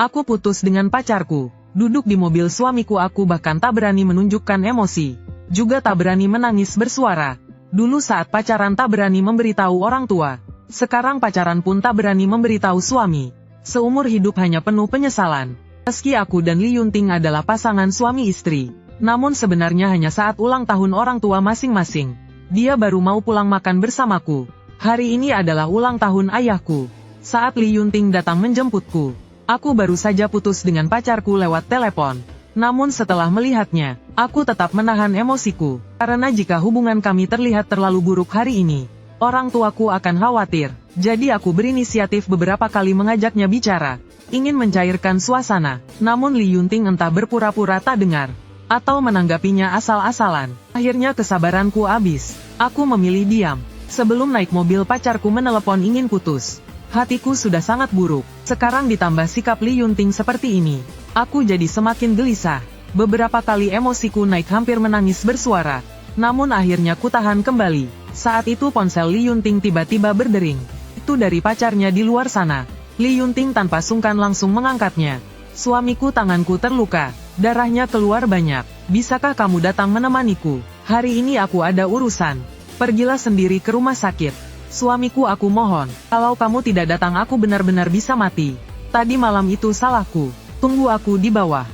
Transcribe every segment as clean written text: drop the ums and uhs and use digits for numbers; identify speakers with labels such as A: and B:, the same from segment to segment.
A: Aku putus dengan pacarku. Duduk di mobil suamiku, aku bahkan tak berani menunjukkan emosi. Juga tak berani menangis bersuara. Dulu saat pacaran tak berani memberitahu orang tua. Sekarang pacaran pun tak berani memberitahu suami. Seumur hidup hanya penuh penyesalan. Meski aku dan Lee Yunting adalah pasangan suami istri. Namun sebenarnya hanya saat ulang tahun orang tua masing-masing. Dia baru mau pulang makan bersamaku. Hari ini adalah ulang tahun ayahku. Saat Lee Yunting datang menjemputku, aku baru saja putus dengan pacarku lewat telepon. Namun setelah melihatnya, aku tetap menahan emosiku. Karena jika hubungan kami terlihat terlalu buruk hari ini, orang tuaku akan khawatir. Jadi aku berinisiatif beberapa kali mengajaknya bicara. Ingin mencairkan suasana. Namun Lee Yunting entah berpura-pura tak dengar, atau menanggapinya asal-asalan. Akhirnya kesabaranku habis. Aku memilih diam. Sebelum naik mobil pacarku menelepon ingin putus. Hatiku sudah sangat buruk. Sekarang ditambah sikap Lee Yunting seperti ini. Aku jadi semakin gelisah. Beberapa kali emosiku naik hampir menangis bersuara. Namun akhirnya kutahan kembali. Saat itu ponsel Lee Yunting tiba-tiba berdering. Itu dari pacarnya di luar sana. Lee Yunting tanpa sungkan langsung mengangkatnya. Suamiku, tanganku terluka. Darahnya keluar banyak. Bisakah kamu datang menemaniku? Hari ini aku ada urusan. Pergilah sendiri ke rumah sakit. Suamiku, aku mohon, kalau kamu tidak datang aku benar-benar bisa mati. Tadi malam itu salahku. Tunggu aku di bawah.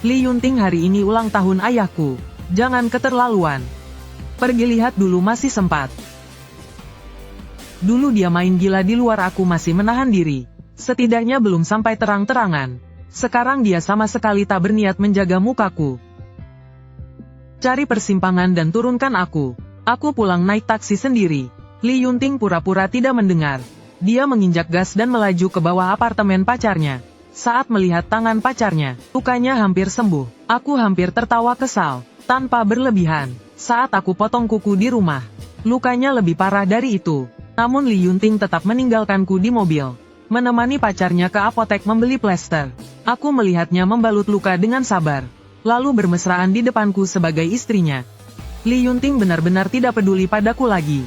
A: Lee Yunting, hari ini ulang tahun ayahku. Jangan keterlaluan. Pergi lihat dulu, masih sempat. Dulu dia main gila di luar, aku masih menahan diri. Setidaknya belum sampai terang-terangan. Sekarang dia sama sekali tak berniat menjaga mukaku. Cari persimpangan dan turunkan aku. Aku pulang naik taksi sendiri. Lee Yunting pura-pura tidak mendengar. Dia menginjak gas dan melaju ke bawah apartemen pacarnya. Saat melihat tangan pacarnya, lukanya hampir sembuh. Aku hampir tertawa kesal, tanpa berlebihan. Saat aku potong kuku di rumah, lukanya lebih parah dari itu. Namun Lee Yunting tetap meninggalkanku di mobil, menemani pacarnya ke apotek membeli plester. Aku melihatnya membalut luka dengan sabar, lalu bermesraan di depanku sebagai istrinya. Lee Yunting benar-benar tidak peduli padaku lagi.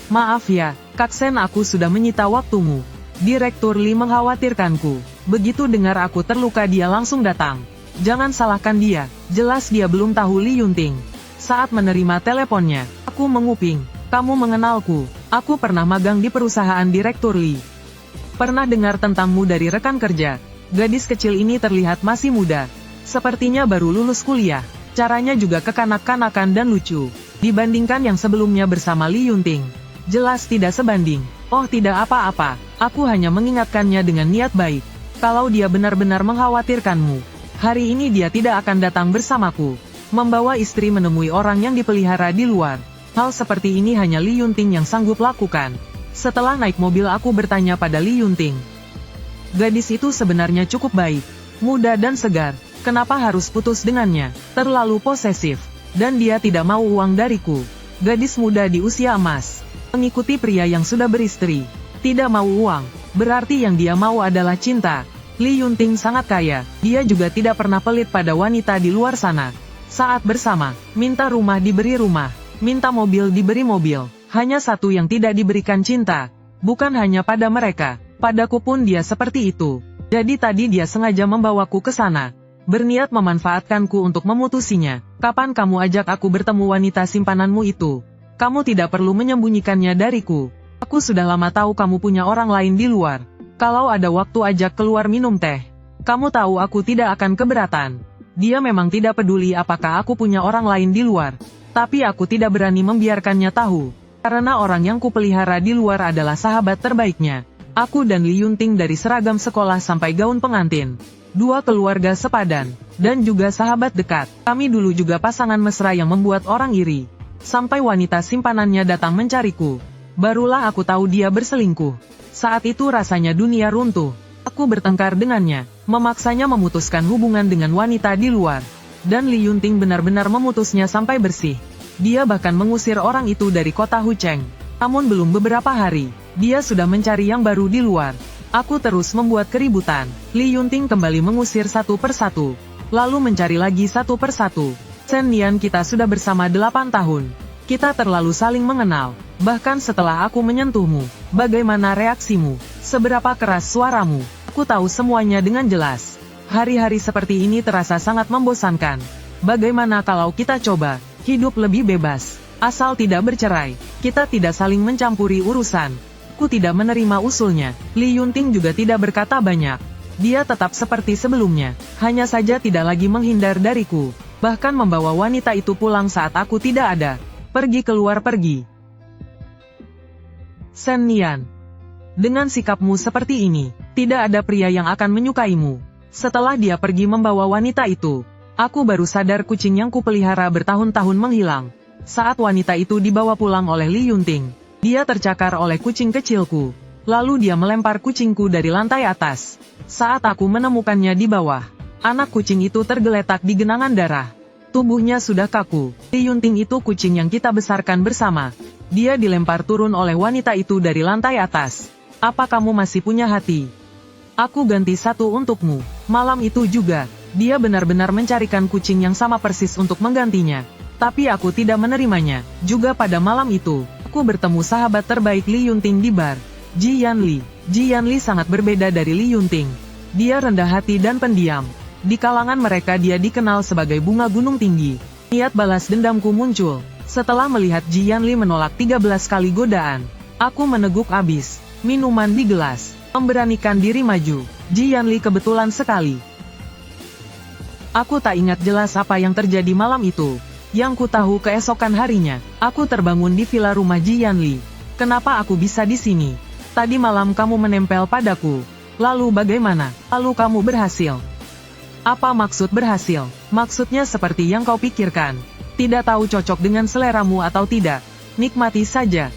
A: Maaf ya, Kak Sen, aku sudah menyita waktumu. Direktur Lee mengkhawatirkanku. Begitu dengar aku terluka dia langsung datang. Jangan salahkan dia, jelas dia belum tahu Lee Yunting. Saat menerima teleponnya, aku menguping. Kamu mengenalku, aku pernah magang di perusahaan Direktur Lee. Pernah dengar tentangmu dari rekan kerja. Gadis kecil ini terlihat masih muda. Sepertinya baru lulus kuliah. Caranya juga kekanak-kanakan dan lucu. Dibandingkan yang sebelumnya bersama Lee Yunting. Jelas tidak sebanding. Oh, tidak apa-apa. Aku hanya mengingatkannya dengan niat baik. Kalau dia benar-benar mengkhawatirkanmu, hari ini dia tidak akan datang bersamaku. Membawa istri menemui orang yang dipelihara di luar. Hal seperti ini hanya Lee Yunting yang sanggup lakukan. Setelah naik mobil aku bertanya pada Lee Yunting. Gadis itu sebenarnya cukup baik, muda dan segar. Kenapa harus putus dengannya? Terlalu posesif. Dan dia tidak mau uang dariku. Gadis muda di usia emas. Mengikuti pria yang sudah beristri. Tidak mau uang. Berarti yang dia mau adalah cinta. Lee Yunting sangat kaya. Dia juga tidak pernah pelit pada wanita di luar sana. Saat bersama, minta rumah diberi rumah. Minta mobil diberi mobil. Hanya satu yang tidak diberikan, cinta. Bukan hanya pada mereka. Padaku pun dia seperti itu. Jadi tadi dia sengaja membawaku ke sana. Berniat memanfaatkanku untuk memutusinya. Kapan kamu ajak aku bertemu wanita simpananmu itu? Kamu tidak perlu menyembunyikannya dariku. Aku sudah lama tahu kamu punya orang lain di luar. Kalau ada waktu ajak keluar minum teh. Kamu tahu aku tidak akan keberatan. Dia memang tidak peduli apakah aku punya orang lain di luar. Tapi aku tidak berani membiarkannya tahu. Karena orang yang kupelihara di luar adalah sahabat terbaiknya. Aku dan Lee Yunting dari seragam sekolah sampai gaun pengantin. Dua keluarga sepadan. Dan juga sahabat dekat. Kami dulu juga pasangan mesra yang membuat orang iri. Sampai wanita simpanannya datang mencariku. Barulah aku tahu dia berselingkuh. Saat itu rasanya dunia runtuh. Aku bertengkar dengannya, memaksanya memutuskan hubungan dengan wanita di luar. Dan Lee Yunting benar-benar memutusnya sampai bersih. Dia bahkan mengusir orang itu dari kota Hucheng. Namun belum beberapa hari, dia sudah mencari yang baru di luar. Aku terus membuat keributan. Lee Yunting kembali mengusir satu persatu. Lalu mencari lagi satu persatu. Sen Nian, kita sudah bersama 8 tahun. Kita terlalu saling mengenal. Bahkan setelah aku menyentuhmu, bagaimana reaksimu? Seberapa keras suaramu? Aku tahu semuanya dengan jelas. Hari-hari seperti ini terasa sangat membosankan. Bagaimana kalau kita coba hidup lebih bebas? Asal tidak bercerai, kita tidak saling mencampuri urusan. Aku tidak menerima usulnya. Li Yunting juga tidak berkata banyak. Dia tetap seperti sebelumnya, hanya saja tidak lagi menghindar dariku. Bahkan membawa wanita itu pulang saat aku tidak ada. Pergi keluar pergi. Shen Nian. Dengan sikapmu seperti ini, tidak ada pria yang akan menyukaimu. Setelah dia pergi membawa wanita itu, aku baru sadar kucing yang kupelihara bertahun-tahun menghilang. Saat wanita itu dibawa pulang oleh Li Yunting, dia tercakar oleh kucing kecilku. Lalu dia melempar kucingku dari lantai atas. Saat aku menemukannya di bawah, anak kucing itu tergeletak di genangan darah. Tubuhnya sudah kaku. Li Yunting itu kucing yang kita besarkan bersama. Dia dilempar turun oleh wanita itu dari lantai atas. Apa kamu masih punya hati? Aku ganti satu untukmu. Malam itu juga, dia benar-benar mencarikan kucing yang sama persis untuk menggantinya. Tapi aku tidak menerimanya. Juga pada malam itu, aku bertemu sahabat terbaik Li Yunting di bar, Ji Yanli. Ji Yanli sangat berbeda dari Li Yunting. Dia rendah hati dan pendiam. Di kalangan mereka dia dikenal sebagai bunga gunung tinggi. Niat balas dendamku muncul. Setelah melihat Ji Yanli menolak 13 kali godaan, aku meneguk habis minuman di gelas. Memberanikan diri maju. Ji Yanli kebetulan sekali. Aku tak ingat jelas apa yang terjadi malam itu. Yang ku tahu keesokan harinya, aku terbangun di villa rumah Ji Yanli. Kenapa aku bisa di sini? Tadi malam kamu menempel padaku. Lalu bagaimana? Lalu kamu berhasil. Apa maksud berhasil? Maksudnya seperti yang kau pikirkan. Tidak tahu cocok dengan seleramu atau tidak. Nikmati saja.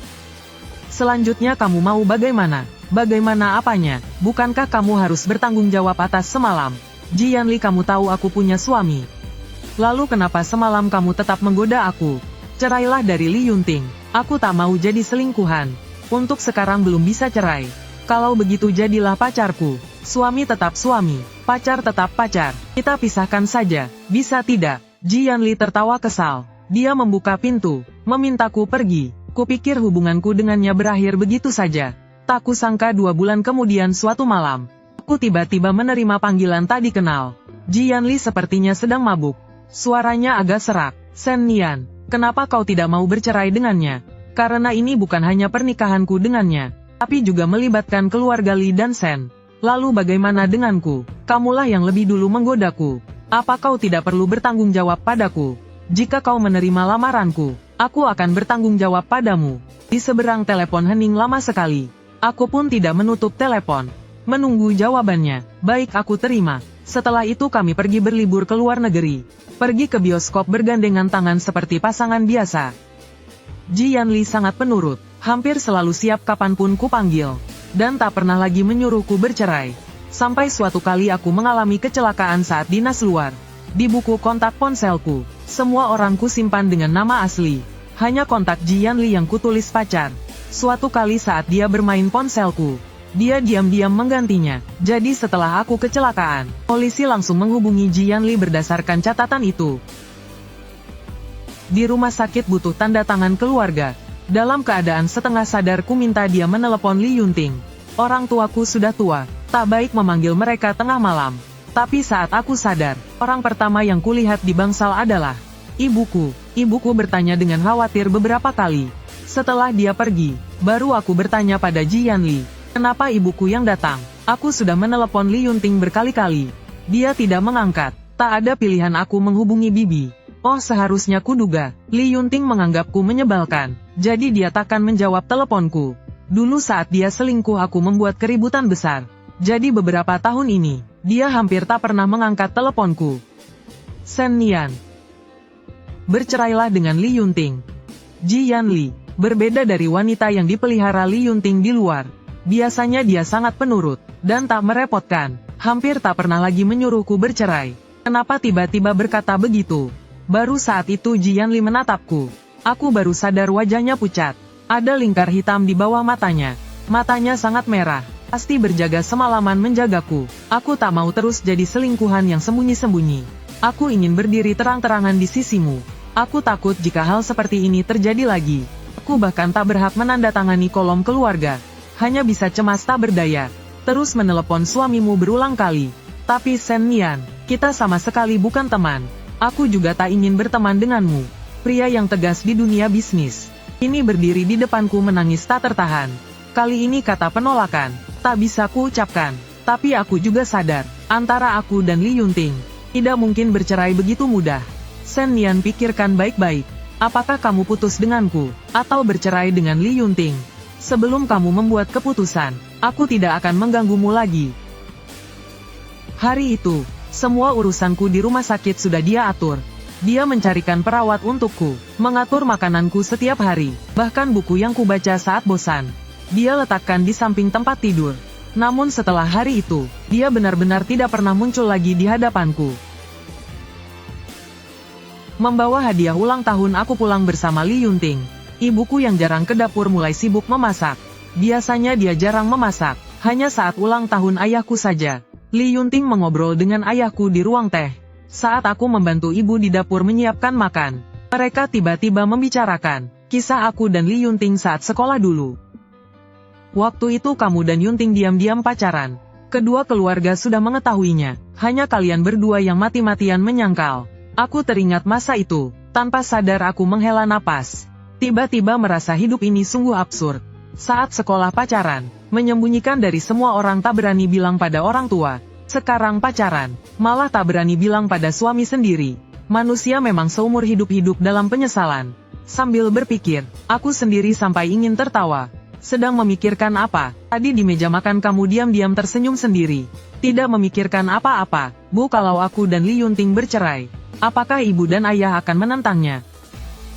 A: Selanjutnya kamu mau bagaimana? Bagaimana apanya? Bukankah kamu harus bertanggung jawab atas semalam? Ji Yanli, kamu tahu aku punya suami. Lalu kenapa semalam kamu tetap menggoda aku? Cerailah dari Li Yunting. Aku tak mau jadi selingkuhan. Untuk sekarang belum bisa cerai. Kalau begitu jadilah pacarku. Suami tetap suami, pacar tetap pacar. Kita pisahkan saja, bisa tidak? Ji Yanli tertawa kesal. Dia membuka pintu, memintaku pergi. Kupikir hubunganku dengannya berakhir begitu saja. Tak kusangka 2 bulan kemudian suatu malam, aku tiba-tiba menerima panggilan tak dikenal. Ji Yanli sepertinya sedang mabuk. Suaranya agak serak. Shen Nian, kenapa kau tidak mau bercerai dengannya? Karena ini bukan hanya pernikahanku dengannya, tapi juga melibatkan keluarga Li dan Shen. Lalu bagaimana denganku? Kamulah yang lebih dulu menggodaku. Apa kau tidak perlu bertanggung jawab padaku? Jika kau menerima lamaranku, aku akan bertanggung jawab padamu. Di seberang telepon hening lama sekali. Aku pun tidak menutup telepon. Menunggu jawabannya. Baik, aku terima. Setelah itu kami pergi berlibur ke luar negeri. Pergi ke bioskop bergandengan tangan seperti pasangan biasa. Ji Yanli sangat penurut. Hampir selalu siap kapanpun kupanggil. Dan tak pernah lagi menyuruhku bercerai. Sampai suatu kali aku mengalami kecelakaan saat dinas luar. Di buku kontak ponselku, semua orang kusimpan dengan nama asli. Hanya kontak Ji Yanli yang kutulis pacar. Suatu kali saat dia bermain ponselku, dia diam-diam menggantinya. Jadi setelah aku kecelakaan, polisi langsung menghubungi Ji Yanli berdasarkan catatan itu. Di rumah sakit butuh tanda tangan keluarga. Dalam keadaan setengah sadar ku minta dia menelepon Li Yunting. Orang tuaku sudah tua, tak baik memanggil mereka tengah malam. Tapi saat aku sadar, orang pertama yang kulihat di bangsal adalah ibuku. Ibuku bertanya dengan khawatir beberapa kali. Setelah dia pergi, baru aku bertanya pada Ji Yanli, kenapa ibuku yang datang? Aku sudah menelepon Li Yunting berkali-kali. Dia tidak mengangkat. Tak ada pilihan aku menghubungi bibi. Oh, seharusnya kuduga, Li Yunting menganggapku menyebalkan. Jadi dia takkan menjawab teleponku. Dulu saat dia selingkuh aku membuat keributan besar. Jadi beberapa tahun ini, dia hampir tak pernah mengangkat teleponku. Shen Nian. Bercerailah dengan Li Yunting. Ji Yanli. Berbeda dari wanita yang dipelihara Li Yunting di luar. Biasanya dia sangat penurut, dan tak merepotkan. Hampir tak pernah lagi menyuruhku bercerai. Kenapa tiba-tiba berkata begitu? Baru saat itu Ji Yanli menatapku. Aku baru sadar wajahnya pucat. Ada lingkar hitam di bawah matanya. Matanya sangat merah. Pasti berjaga semalaman menjagaku. Aku tak mau terus jadi selingkuhan yang sembunyi-sembunyi. Aku ingin berdiri terang-terangan di sisimu. Aku takut jika hal seperti ini terjadi lagi. Aku bahkan tak berhak menandatangani kolom keluarga. Hanya bisa cemas tak berdaya. terus menelepon suamimu berulang kali. Tapi Shen Nian, kita sama sekali bukan teman. Aku juga tak ingin berteman denganmu. Pria yang tegas di dunia bisnis. Ini berdiri di depanku menangis tak tertahan. Kali ini kata penolakan, tak bisa kuucapkan. Tapi aku juga sadar, antara aku dan Li Yunting, tidak mungkin bercerai begitu mudah. Shen Nian pikirkan baik-baik. Apakah kamu putus denganku, atau bercerai dengan Li Yunting? Sebelum kamu membuat keputusan, aku tidak akan mengganggumu lagi. Hari itu, semua urusanku di rumah sakit sudah dia atur. Dia mencarikan perawat untukku, mengatur makananku setiap hari, bahkan buku yang kubaca saat bosan, dia letakkan di samping tempat tidur. Namun setelah hari itu, dia benar-benar tidak pernah muncul lagi di hadapanku. Membawa hadiah ulang tahun aku pulang bersama Li Yunting. Ibuku yang jarang ke dapur mulai sibuk memasak. Biasanya dia jarang memasak, hanya saat ulang tahun ayahku saja. Li Yunting mengobrol dengan ayahku di ruang teh. Saat aku membantu ibu di dapur menyiapkan makan, mereka tiba-tiba membicarakan kisah aku dan Li Yunting saat sekolah dulu. Waktu itu kamu dan Yunting diam-diam pacaran. Kedua keluarga sudah mengetahuinya, hanya kalian berdua yang mati-matian menyangkal. Aku teringat masa itu, tanpa sadar aku menghela napas. Tiba-tiba merasa hidup ini sungguh absurd. Saat sekolah pacaran, menyembunyikan dari semua orang tak berani bilang pada orang tua. Sekarang pacaran, malah tak berani bilang pada suami sendiri. Manusia memang seumur hidup dalam penyesalan. Sambil berpikir, aku sendiri sampai ingin tertawa. Sedang memikirkan apa? Tadi di meja makan kamu diam-diam tersenyum sendiri. Tidak memikirkan apa-apa, Bu, kalau aku dan Li Yunting bercerai. Apakah ibu dan ayah akan menentangnya?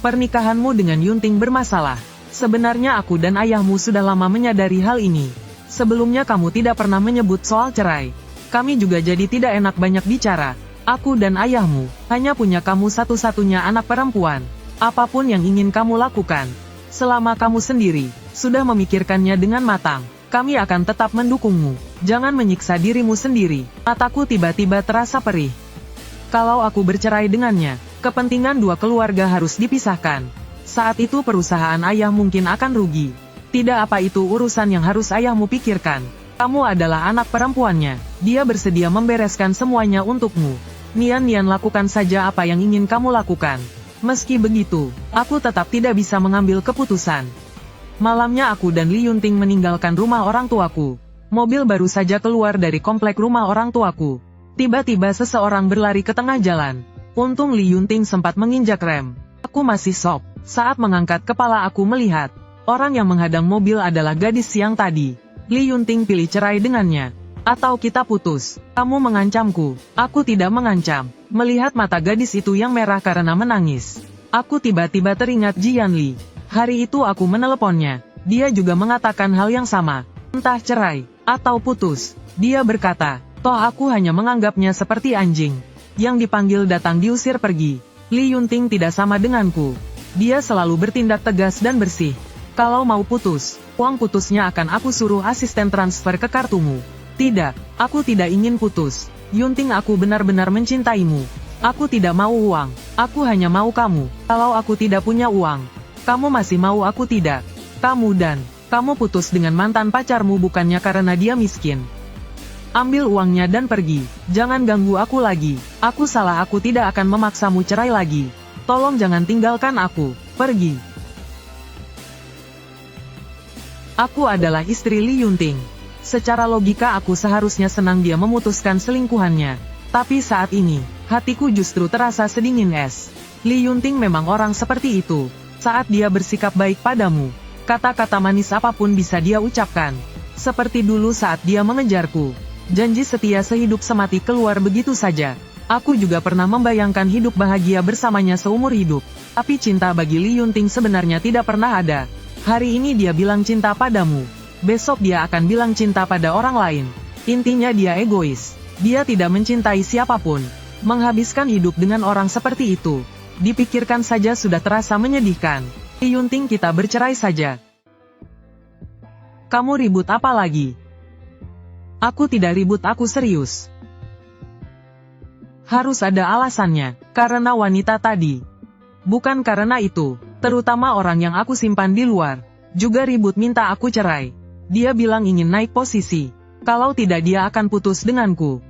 A: Pernikahanmu dengan Yunting bermasalah. Sebenarnya aku dan ayahmu sudah lama menyadari hal ini. Sebelumnya kamu tidak pernah menyebut soal cerai. Kami juga jadi tidak enak banyak bicara. Aku dan ayahmu hanya punya kamu satu-satunya anak perempuan. Apapun yang ingin kamu lakukan, selama kamu sendiri sudah memikirkannya dengan matang, kami akan tetap mendukungmu. Jangan menyiksa dirimu sendiri. Mataku tiba-tiba terasa perih. Kalau aku bercerai dengannya, kepentingan dua keluarga harus dipisahkan. Saat itu perusahaan ayah mungkin akan rugi. Tidak apa itu urusan yang harus ayahmu pikirkan. Kamu adalah anak perempuannya. Dia bersedia membereskan semuanya untukmu. Nian lakukan saja apa yang ingin kamu lakukan. Meski begitu, aku tetap tidak bisa mengambil keputusan. Malamnya aku dan Li Yunting meninggalkan rumah orang tuaku. Mobil baru saja keluar dari komplek rumah orang tuaku. Tiba-tiba seseorang berlari ke tengah jalan. Untung Li Yunting sempat menginjak rem. Aku masih shock. Saat mengangkat kepala aku melihat, orang yang menghadang mobil adalah gadis siang tadi. Li Yunting pilih cerai dengannya. Atau kita putus. Kamu mengancamku. Aku tidak mengancam. Melihat mata gadis itu yang merah karena menangis, aku tiba-tiba teringat Jian Li. Hari itu aku meneleponnya. Dia juga mengatakan hal yang sama. Entah cerai atau putus. Dia berkata, toh aku hanya menganggapnya seperti anjing yang dipanggil datang diusir pergi. Li Yunting tidak sama denganku. Dia selalu bertindak tegas dan bersih. Kalau mau putus, uang putusnya akan aku suruh asisten transfer ke kartumu. Tidak, aku tidak ingin putus. Yunting, aku benar-benar mencintaimu. Aku tidak mau uang. Aku hanya mau kamu. Kalau aku tidak punya uang, kamu masih mau aku tidak? Kamu putus dengan mantan pacarmu bukannya karena dia miskin. Ambil uangnya dan pergi. Jangan ganggu aku lagi. Aku salah, aku tidak akan memaksamu cerai lagi. Tolong jangan tinggalkan aku. Pergi. Aku adalah istri Li Yunting. Secara logika aku seharusnya senang dia memutuskan selingkuhannya. Tapi saat ini, hatiku justru terasa sedingin es. Li Yunting memang orang seperti itu. Saat dia bersikap baik padamu, kata-kata manis apapun bisa dia ucapkan. Seperti dulu saat dia mengejarku. Janji setia sehidup semati keluar begitu saja. Aku juga pernah membayangkan hidup bahagia bersamanya seumur hidup. Tapi cinta bagi Li Yunting sebenarnya tidak pernah ada. Hari ini dia bilang cinta padamu. Besok dia akan bilang cinta pada orang lain. Intinya dia egois. Dia tidak mencintai siapapun. Menghabiskan hidup dengan orang seperti itu, dipikirkan saja sudah terasa menyedihkan. Li Yunting, kita bercerai saja. Kamu ribut apa lagi? Aku tidak ribut, aku serius. Harus ada alasannya, karena wanita tadi. Bukan karena itu, terutama orang yang aku simpan di luar, juga ribut minta aku cerai. Dia bilang ingin naik posisi. Kalau tidak dia akan putus denganku.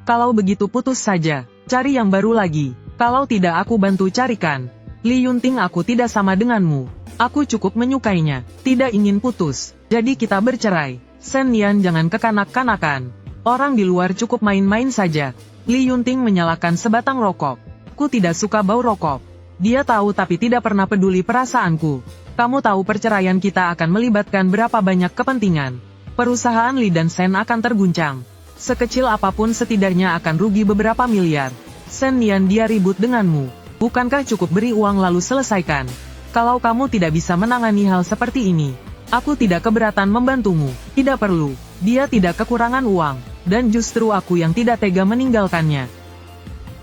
A: Kalau begitu putus saja, cari yang baru lagi. Kalau tidak aku bantu carikan. Li Yunting, aku tidak sama denganmu. Aku cukup menyukainya, tidak ingin putus. Jadi kita bercerai. Shen Nian, jangan kekanak-kanakan. Orang di luar cukup main-main saja. Li Yunting menyalakan sebatang rokok. Ku tidak suka bau rokok. Dia tahu tapi tidak pernah peduli perasaanku. Kamu tahu perceraian kita akan melibatkan berapa banyak kepentingan. Perusahaan Li dan Shen akan terguncang. Sekecil apapun setidaknya akan rugi beberapa miliar. Shen Nian, dia ribut denganmu. Bukankah cukup beri uang lalu selesaikan? Kalau kamu tidak bisa menangani hal seperti ini, aku tidak keberatan membantumu. Tidak perlu. Dia tidak kekurangan uang. Dan justru aku yang tidak tega meninggalkannya.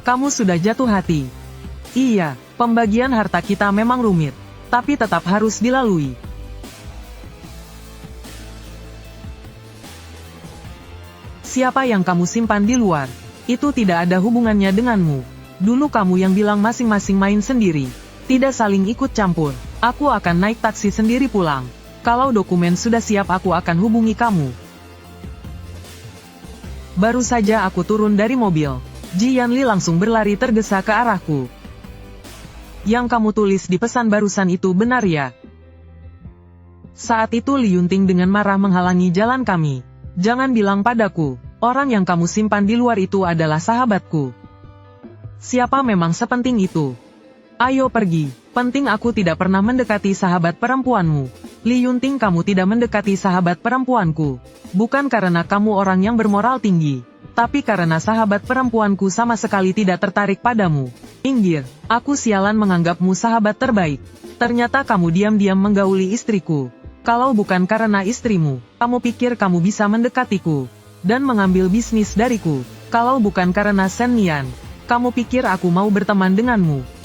A: Kamu sudah jatuh hati. Iya, pembagian harta kita memang rumit. Tapi tetap harus dilalui. Siapa yang kamu simpan di luar? Itu tidak ada hubungannya denganmu. Dulu kamu yang bilang masing-masing main sendiri. Tidak saling ikut campur. Aku akan naik taksi sendiri pulang. Kalau dokumen sudah siap aku akan hubungi kamu. Baru saja aku turun dari mobil. Ji Yanli langsung berlari tergesa ke arahku. Yang kamu tulis di pesan barusan itu benar ya? Saat itu Li Yunting dengan marah menghalangi jalan kami. Jangan bilang padaku, orang yang kamu simpan di luar itu adalah sahabatku. Siapa memang sepenting itu? Ayo pergi, penting aku tidak pernah mendekati sahabat perempuanmu. Li Yunting, kamu tidak mendekati sahabat perempuanku. Bukan karena kamu orang yang bermoral tinggi, tapi karena sahabat perempuanku sama sekali tidak tertarik padamu. Minggir, aku sialan menganggapmu sahabat terbaik. Ternyata kamu diam-diam menggauli istriku. Kalau bukan karena istrimu, kamu pikir kamu bisa mendekatiku dan mengambil bisnis dariku. Kalau bukan karena Shen Nian, kamu pikir aku mau berteman denganmu.